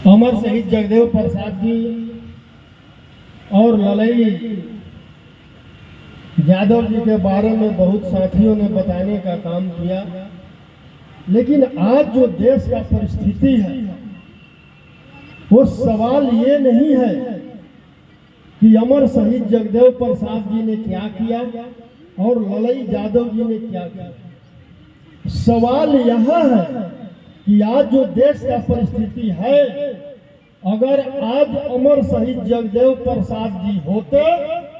अमर शहीद जगदेव प्रसाद जी और ललई यादव जी के बारे में बहुत साथियों ने बताने का काम किया, लेकिन आज जो देश का परिस्थिति है वो सवाल ये नहीं है कि अमर शहीद जगदेव प्रसाद जी ने क्या किया और ललई यादव जी ने क्या किया। सवाल यह है कि आज जो देश का परिस्थिति है, अगर आज अमर शहीद जगदेव प्रसाद जी होते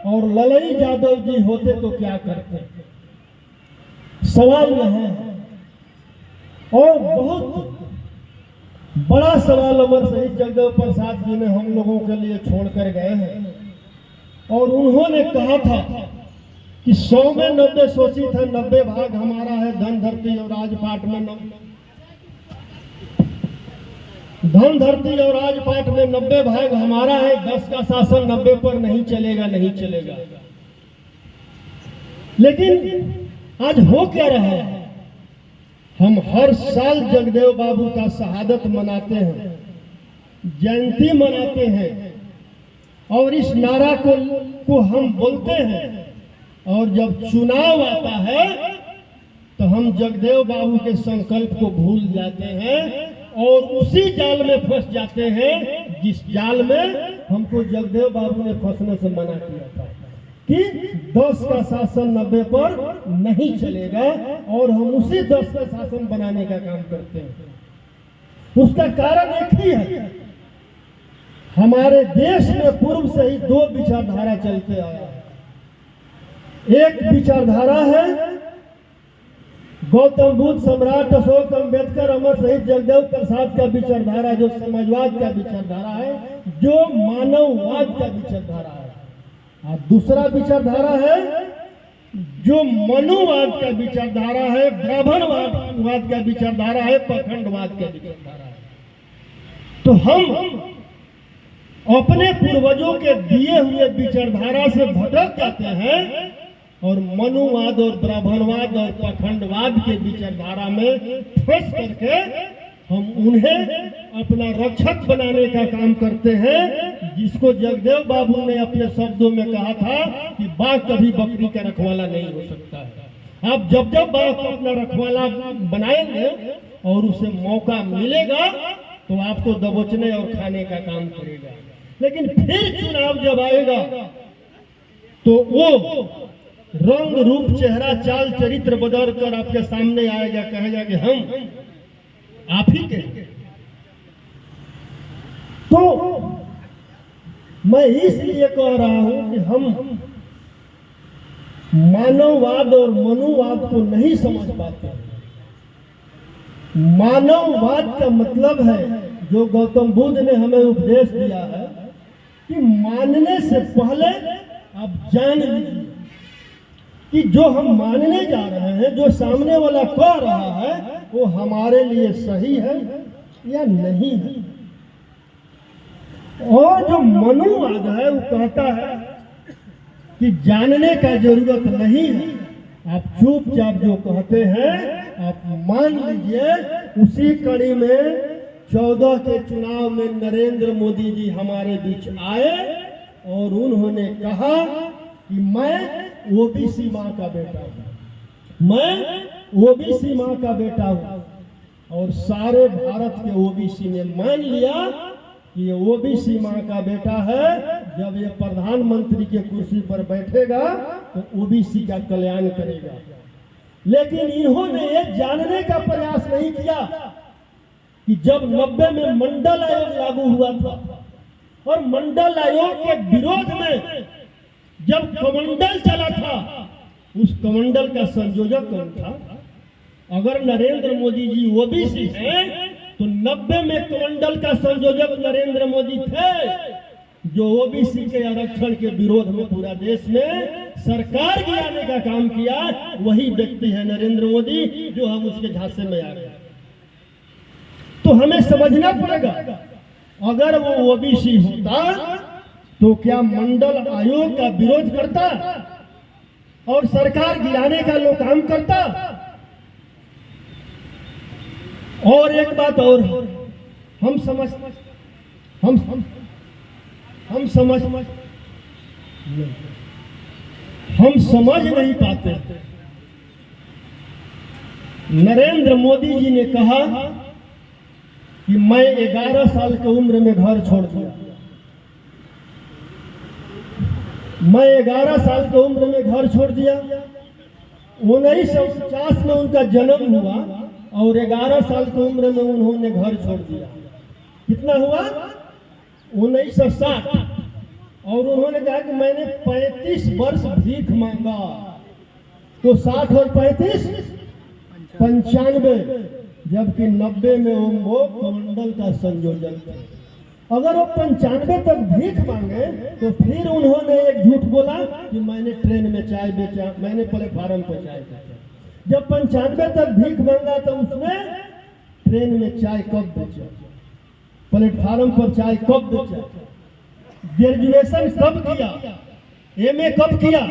और ललई यादव जी होते तो क्या करते। सवाल यह है और बहुत बड़ा सवाल अमर शहीद जगदेव प्रसाद जी ने हम लोगों के लिए छोड़कर गए हैं। और उन्होंने कहा था कि 100 में 90 शोषित है, 90 भाग हमारा है, धन धरती और राजपाट में धन धरती और राजपाट में 90 भाग हमारा है, 10 का शासन 90 पर नहीं चलेगा, नहीं चलेगा। लेकिन आज हो क्या रहा है, हम हर साल जगदेव बाबू का शहादत मनाते हैं, जयंती मनाते हैं और इस नारा को हम बोलते हैं, और जब चुनाव आता है तो हम जगदेव बाबू के संकल्प को भूल जाते हैं और उसी जाल में फंस जाते हैं जिस जाल में हमको जगदेव बाबू ने फंसने से मना किया था कि 10 का शासन 90 पर नहीं चलेगा, और हम उसी 10 का शासन बनाने का काम करते हैं। उसका कारण एक ही है, हमारे देश में पूर्व से ही 2 विचारधारा चलते आया है। एक विचारधारा है गौतम बुद्ध, सम्राट अशोक, अम्बेडकर, अमर शहीद जगदेव प्रसाद का विचारधारा, जो समाजवाद का विचारधारा है, जो मानववाद का विचारधारा है। और दूसरा विचारधारा है जो मनुवाद का विचारधारा है, ब्राह्मणवाद का विचारधारा है, पाखंडवाद का विचारधारा है। तो हम अपने पूर्वजों के दिए हुए विचारधारा से भटक जाते हैं और मनुवाद और ब्राह्मणवाद और पाखंडवाद के विचारधारा में फंस करके हम उन्हें अपना रक्षक बनाने का काम करते हैं, जिसको जगदेव बाबू ने अपने शब्दों में कहा था कि बाघ कभी बकरी का रखवाला नहीं हो सकता है। आप जब जब बाघ को अपना रखवाला बनाएंगे और उसे मौका मिलेगा तो आपको दबोचने और खाने का काम करेगा। लेकिन फिर चुनाव जब आएगा तो वो रंग रूप चेहरा चाल चरित्र बदल कर आपके सामने आएगा, कहेगा कि हम आप ही के। तो मैं इसलिए कह रहा हूं कि हम मानववाद और मनुवाद को नहीं समझ पाते। मानववाद का मतलब है, जो गौतम बुद्ध ने हमें उपदेश दिया है, कि मानने से पहले आप जान लीजिए कि जो हम मानने जा रहे हैं, जो सामने वाला कह रहा है, वो हमारे लिए सही है या नहीं है। और जो मनुवाद है वो कहता है कि जानने का जरूरत नहीं है, आप चुपचाप जो कहते हैं आप मान लीजिए। उसी कड़ी में 14 के चुनाव में नरेंद्र मोदी जी हमारे बीच आए और उन्होंने कहा कि मैं ओबीसी माँ का बेटा हूँ, मैं ओबीसी माँ का बेटा हूँ। और सारे भारत के ओबीसी ने मान लिया कि ये ओबीसी माँ का बेटा है। जब ये प्रधानमंत्री के कुर्सी पर बैठेगा तो ओबीसी का कल्याण करेगा। लेकिन इन्होंने ये जानने का प्रयास नहीं किया कि जब 90 में मंडल आयोग लागू हुआ था और मंडल आयोग के विरोध में जब कमंडल चला था, उस कमंडल का संयोजक कौन था? अगर नरेंद्र मोदी जी ओबीसी हैं तो 90 में कमंडल का संयोजक नरेंद्र मोदी थे, जो ओबीसी के आरक्षण के विरोध में पूरा देश में सरकार गिराने का काम किया। वही व्यक्ति है नरेंद्र मोदी, जो हम उसके झांसे में आ गए। तो हमें समझना पड़ेगा, अगर वो ओबीसी होता तो क्या मंडल आयोग का विरोध करता और सरकार गिराने का लोग काम करता? और एक बात और हम समझ हम समझ नहीं पाते। नरेंद्र मोदी जी ने कहा कि मैं 11 साल की उम्र में घर छोड़ दिया। मैं 11 साल की उम्र में घर छोड़ दिया। 1950 में उनका जन्म हुआ और 11 साल की उम्र में उन्होंने घर छोड़ दिया। कितना हुआ? 1960। और उन्होंने कहा कि मैंने 35 वर्ष भीख मांगा। तो 60 और 35 95, जबकि 90 में वो कमंडल का संयोजन थे। अगर वो 95 तक भीख मांगे तो फिर उन्होंने एक झूठ बोला कि मैंने ट्रेन में चाय बेचा, मैंने प्लेटफार्म पर चाय बेचा। जब 95 तक भीख मांगा तो उसने ट्रेन में चाय कब बेचा, प्लेटफार्म पर चाय कब बेचा, ग्रेजुएशन कब किया, एमए कब किया?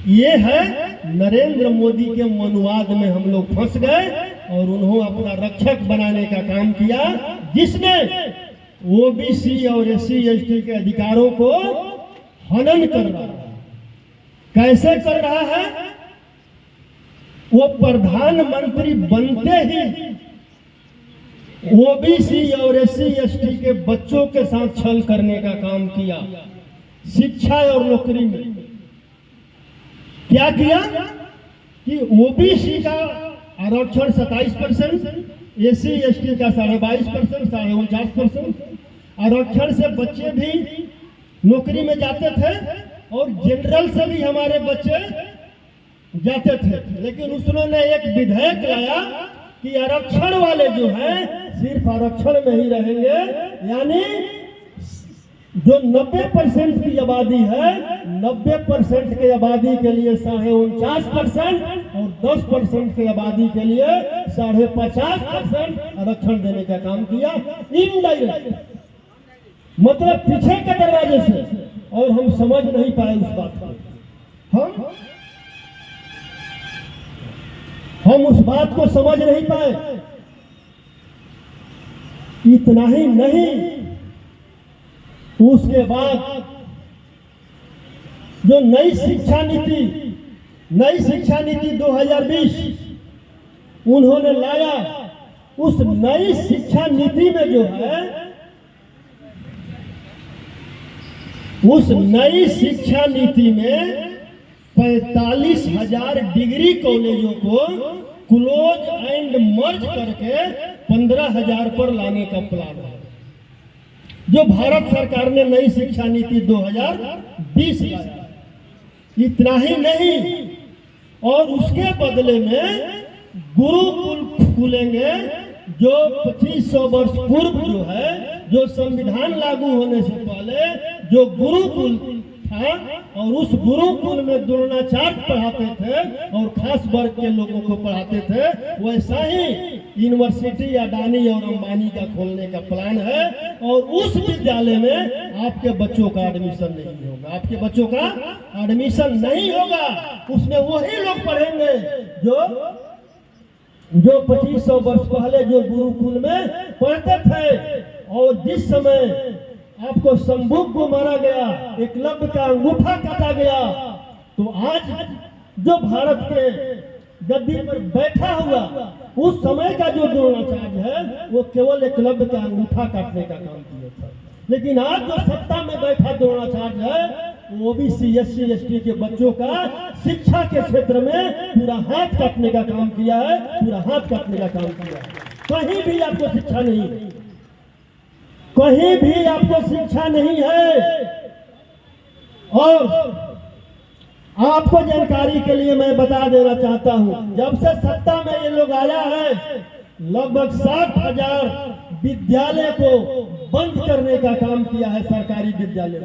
ये है नरेंद्र मोदी के मनुवाद में हम लोग फंस गए और उन्होंने अपना रक्षक बनाने का काम किया, जिसने ओबीसी और एससी एसटी के अधिकारों को हनन कर रहा है। कैसे कर रहा है? वो प्रधानमंत्री बनते ही ओबीसी और एससी एसटी के बच्चों के साथ छल करने का काम किया। शिक्षा और नौकरी में क्या किया कि ओबीसी का आरक्षण 27%, एससी एसटी का 22.5%, 49% आरक्षण से बच्चे भी नौकरी में जाते थे और जनरल से भी हमारे बच्चे जाते थे। लेकिन उसने एक विधेयक लाया कि आरक्षण वाले जो हैं सिर्फ आरक्षण में ही रहेंगे, यानी जो 90% की आबादी है, 90% की आबादी के लिए 49.5% और 10% की आबादी के लिए 50.5% आरक्षण देने का काम किया, इनडायरेक्ट, मतलब पीछे के दरवाजे से। और हम समझ नहीं पाए उस बात को। हम उस बात को समझ नहीं पाए। इतना ही नहीं, उसके बाद जो नई शिक्षा नीति 2020 उन्होंने लाया, उस नई शिक्षा नीति में जो है, उस नई शिक्षा नीति में 45,000 डिग्री कॉलेजों को क्लोज एंड मर्ज करके 15,000 पर लाने का प्लान है, जो भारत सरकार ने नई शिक्षा नीति 2020 लाया। इतना ही नहीं, और उसके बदले में गुरुकुल खुलेंगे, जो 2500 वर्ष पूर्व जो है, जो संविधान लागू होने से पहले जो गुरुकुल था, और उस गुरुकुल में द्रोणाचार्य पढ़ाते थे और खास वर्ग के लोगों को पढ़ाते थे, वैसा ही यूनिवर्सिटी अडानी और अंबानी का खोलने का प्लान है। और उस विद्यालय में आपके बच्चों का एडमिशन नहीं होगा, आपके बच्चों का एडमिशन नहीं होगा। उसमें वही लोग पढ़ेंगे जो 2500 वर्ष पहले जो गुरुकुल में पढ़ते थे। और जिस समय आपको शंभुक को मारा गया, एकलव्य का अंगूठा काटा गया, तो आज जो भारत के गद्दी पर बैठा हुआ, उस समय का जो द्रोणाचार्य है, वो केवल एकलव्य का अंगूठा काटने का काम किया था। लेकिन आज जो सत्ता में बैठा द्रोणाचार्य है, वो भी एससी एसटी के बच्चों का शिक्षा के क्षेत्र में पूरा हाथ काटने का काम किया है, पूरा हाथ काटने का काम किया है। कहीं भी आपको शिक्षा नहीं, कहीं भी आपको शिक्षा नहीं है। और आपको जानकारी के लिए मैं बता देना चाहता हूं, जब से सत्ता में ये लोग आया है, लगभग 60,000 विद्यालय को बंद करने का काम किया है, सरकारी विद्यालय।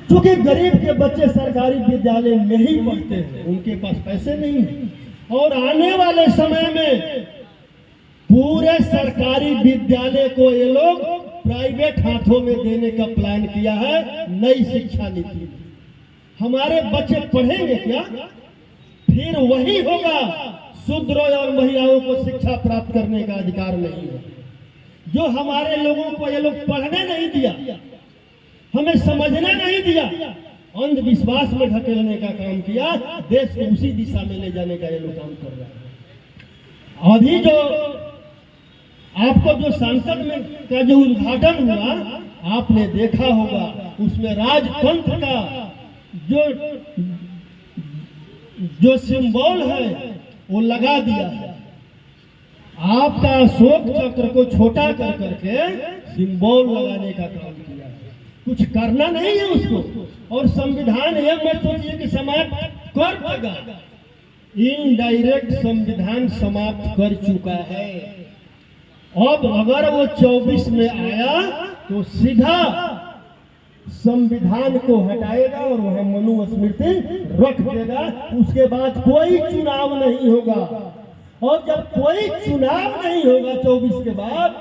क्योंकि गरीब के बच्चे सरकारी विद्यालय में ही पढ़ते हैं, उनके पास पैसे नहीं है। और आने वाले समय में पूरे सरकारी विद्यालय को ये लोग प्राइवेट हाथों में देने का प्लान किया है नई शिक्षा नीति में। हमारे बच्चे पढ़ेंगे क्या? फिर वही होगा, शूद्र और महिलाओं को शिक्षा प्राप्त करने का अधिकार नहीं है। जो हमारे लोगों को ये लोग पढ़ने नहीं दिया, हमें समझना नहीं दिया, अंधविश्वास में ढकेलने का काम किया, देश को उसी दिशा में ले जाने का ये लोग काम कर रहे हैं। अभी जो आपको जो संसद में का जो उद्घाटन हुआ, आपने देखा होगा, उसमें राजतंत्र का जो सिंबल है वो लगा दिया है। आपका अशोक चक्र को छोटा कर करके सिंबल लगाने का काम किया है, कुछ करना नहीं है उसको। और संविधान ये मत सोचिए कि समाप्त कर देगा, इनडायरेक्ट संविधान समाप्त कर चुका है। अब अगर वो 24 में आया तो सीधा संविधान को हटाएगा और वहां मनुस्मृति रख देगा। उसके बाद कोई चुनाव नहीं होगा, और जब कोई चुनाव नहीं होगा 24 के बाद,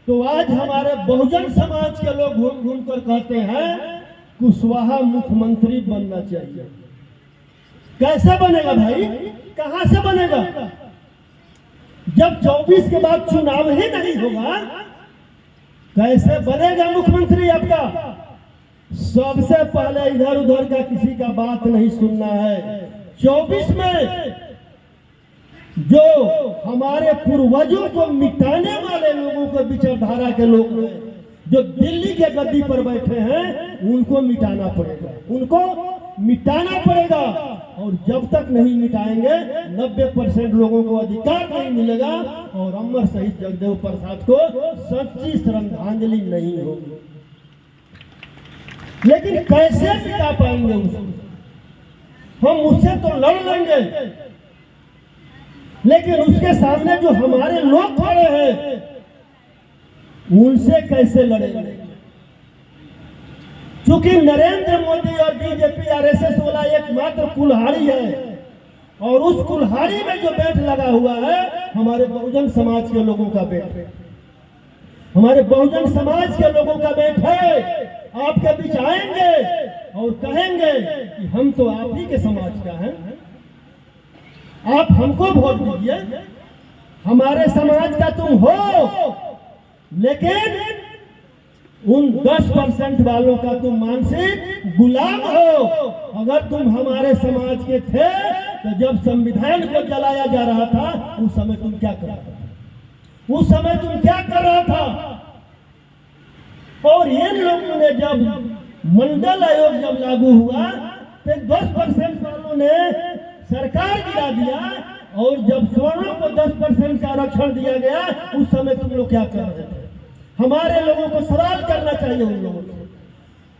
तो आज हमारे बहुजन समाज के लोग घूम घूम कर कहते हैं कुशवाहा मुख्यमंत्री बनना चाहिए। कैसे बनेगा भाई, कहां से बनेगा? जब 24 के बाद चुनाव ही नहीं होगा, कैसे बनेगा मुख्यमंत्री आपका? सबसे पहले इधर उधर का किसी का बात नहीं सुनना है। 24 में जो हमारे पूर्वजों को मिटाने वाले लोगों को, विचारधारा के लोग हैं, जो दिल्ली के गद्दी पर बैठे हैं, उनको मिटाना पड़ेगा, उनको मिटाना पड़ेगा। और जब तक नहीं मिटाएंगे 90% लोगों को अधिकार नहीं मिलेगा, और अमर शहीद जगदेव प्रसाद को सच्ची श्रद्धांजलि नहीं होगी। लेकिन कैसे मिटा पाएंगे उसको? हम उससे तो लड़ लेंगे, लेकिन उसके सामने जो हमारे लोग खड़े हैं, उनसे कैसे लड़ेंगे? क्योंकि नरेंद्र मोदी और बीजेपी आरएसएस वाला एकमात्र कुल्हाड़ी है, और उस कुल्हाड़ी में जो बैठ लगा हुआ है हमारे बहुजन समाज के लोगों का बैठ है, हमारे बहुजन समाज के लोगों का बैठ है। आपके बीच आएंगे और कहेंगे कि हम तो आप ही के समाज का हैं, आप हमको वोट दीजिए, हमारे समाज का तुम हो, लेकिन उन 10% वालों का तुम मानसिक गुलाम हो। अगर तुम हमारे समाज के थे तो जब संविधान को जलाया जा रहा था, उस समय तुम क्या कर रहा था? उस समय तुम क्या कर रहा था? और इन लोगों ने जब मंडल आयोग जब लागू हुआ तो 10% वालों ने सरकार गिरा दिया, और जब सवर्णों को 10% का आरक्षण दिया गया, उस समय तुम लोग क्या कर रहे थे? हमारे लोगों को सवाल करना चाहिए उन लोगों से।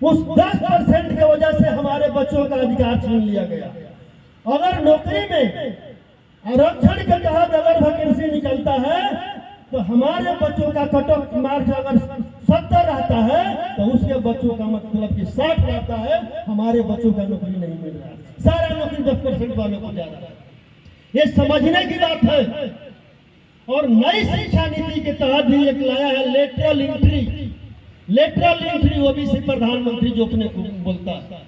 उस 10% की वजह से हमारे बच्चों का अधिकार छीन लिया गया। अगर नौकरी में आरक्षण के तहत अगर वैकेंसी निकलता है, तो हमारे बच्चों का कट ऑफ मार्क्स अगर 70 रहता है, तो उसके बच्चों का मतलब कि 60 रहता है, हमारे बच्चों का नौकरी नहीं मिल रहा है, सारा नौकरी 10% वालों को जा रहा है। ये समझने की बात है। और नई शिक्षा नीति के तहत भी एक लाया है lateral entry. Lateral entry OBC प्रधानमंत्री जो अपने को बोलता है,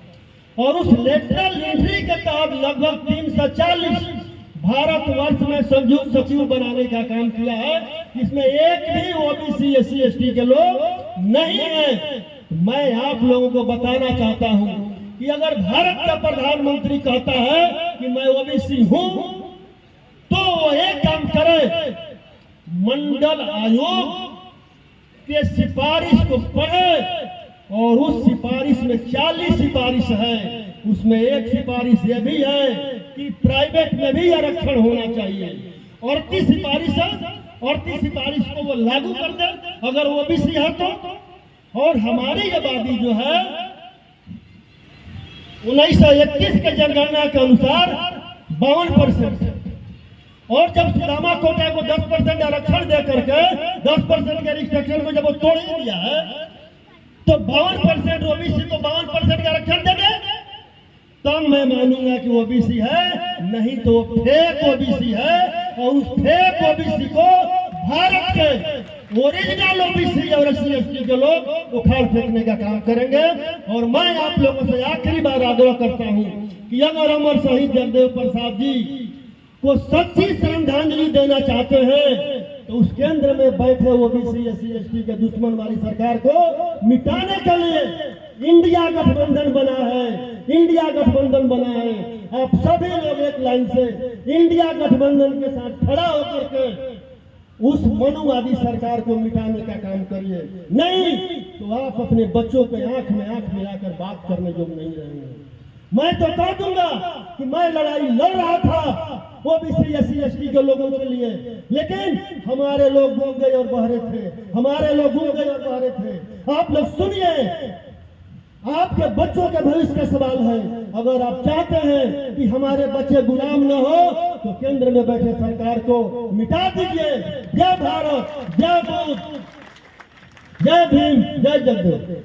और उस लेटरल एंट्री के तहत लगभग 340 भारतवर्ष में संयुक्त सचिव बनाने का काम किया है। इसमें एक भी ओबीसी एससी एसटी के लोग नहीं है। मैं आप लोगों को बताना चाहता हूं कि अगर भारत का प्रधानमंत्री कहता है कि मैं ओबीसी हूं, तो वो एक काम करे, मंडल आयोग के सिफारिश को पढ़े, और उस सिफारिश में 40 सिफारिश है, उसमें एक सिफारिश ये भी है कि प्राइवेट में भी आरक्षण होना चाहिए। 38 सिफारिश है, 38 सिफारिश को वो लागू कर दे अगर ओबीसी है तो। और हमारी आबादी जो है 1931 के जनगणना के अनुसार 52% है, और जब सुदामा कोटा को 10% आरक्षण दे करके 10% के रिस्ट्रिक्शन को जब वो तोड़ ही दिया है, तो 52% ओबीसी को 52% का आरक्षण देंगे, तब मैं मानूंगा कि ओबीसी है, नहीं तो फेक ओबीसी है। और उस फेक ओबीसी को भारत के ओरिजिनल ओबीसी और एससी एसटी के लोग उखाड़ फेंकने का काम करेंगे। और मैं आप लोगों से आखिरी बार आग्रह करता हूं कि अगर अमर शहीद जगदेव प्रसाद जी को सच्ची श्रद्धांजलि देना चाहते हैं, तो उस केंद्र में बैठे ओबीसी एससी एसटी के दुश्मन वाली सरकार को मिटाने के लिए इंडिया गठबंधन बना है, इंडिया गठबंधन बना है। आप सभी लोग एक लाइन से इंडिया गठबंधन के साथ खड़ा होकर के उस मनुवादी सरकार को मिटाने का काम करिए। नहीं तो आप अपने बच्चों के आंख में आंख मिलाकर बात करने योग्य नहीं रहेंगे। मैं तो कह दूंगा कि मैं लड़ाई लड़ रहा था ओबीसी एससी एसटी के लोगों के लिए, लेकिन हमारे लोग घूम गए और बहरे थे, हमारे लोग घूम गए और बहरे थे। आप लोग सुनिए, आपके बच्चों के भविष्य का सवाल है। अगर आप चाहते हैं कि हमारे बच्चे गुलाम न हो तो केंद्र में बैठे सरकार को मिटा दीजिए। जय भारत, जय बुद्ध, जय भीम, जय जगदेव।